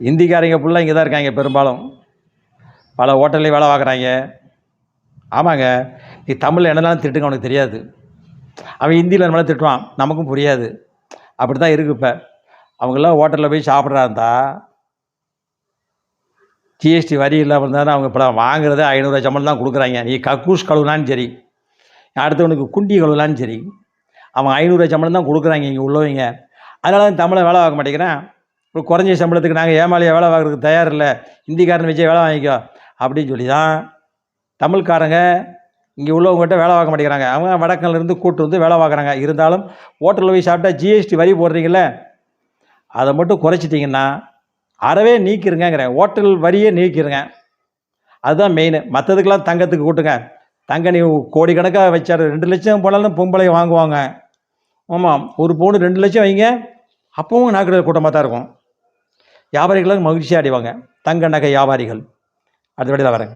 ஹிந்திக்காரங்க ஃபுல்லாக இங்கே தான் இருக்காங்க பெரும்பாலும். பல ஹோட்டல்லையும் வேலை பார்க்குறாங்க. ஆமாங்க. நீ தமிழில் என்னெல்லாம் திட்டுங்க அவனுக்கு தெரியாது. அவன் ஹிந்தியில் நம்மளாம் திட்டுவான், நமக்கும் புரியாது. அப்படி தான் இருக்குது இப்போ. அவங்களாம் ஹோட்டலில் போய் சாப்பிட்றா இருந்தா ஜிஎஸ்டி வரி இல்லாமல் இருந்தாலும் அவங்க இப்போ வாங்குறது 500 சம்பளம் தான் கொடுக்குறாங்க. நீ கக்கூஸ் கழுவுனாலும் சரி, அடுத்தவனுக்கு குண்டி கழுவுனாலும் சரி, அவன் 500 சம்பளம் தான் கொடுக்குறாங்க இங்கே உள்ளவங்க. அதனால தான் தமிழை வேலை பார்க்க மாட்டேங்கிறேன். இப்போ குறைஞ்ச சம்பளத்துக்கு நாங்கள் ஏமாளியாக வேலை பார்க்குறதுக்கு தயார் இல்லை, ஹிந்திக்காரன் வச்சே வேலை வாங்கிக்கோ அப்படின்னு சொல்லி தான் தமிழ்காரங்க இங்கே உள்ளவங்ககிட்ட வேலை பார்க்க மாட்டேங்கிறாங்க. அவங்க வடக்கிலேருந்து கூட்டு வந்து வேலை பார்க்குறாங்க. இருந்தாலும் ஹோட்டலில் போய் சாப்பிட்டா ஜிஎஸ்டி வரி போடுறீங்களே, அதை மட்டும் குறைச்சிட்டிங்கன்னா அறவே நீக்கிருங்கிறேன். ஹோட்டல் வரியே நீக்கிருங்க. அதுதான் மெயின். மற்றதுக்கெல்லாம் தங்கத்துக்கு கூட்டுங்க. தங்க நீ கோடிக்கணக்காக வச்சாரு 2 லட்சம் போனாலும் பொம்பளை வாங்குவாங்க. ஆமாம், ஒரு பவுன் 2 லட்சம் வைங்க, அப்பவும் நாக்கு கூட்டமாக தான் இருக்கும். வியாபாரிகளும் மகிழ்ச்சியாக அடைவாங்க, தங்க நகை வியாபாரிகள். அடுத்த வாட்டியில் வரேன்.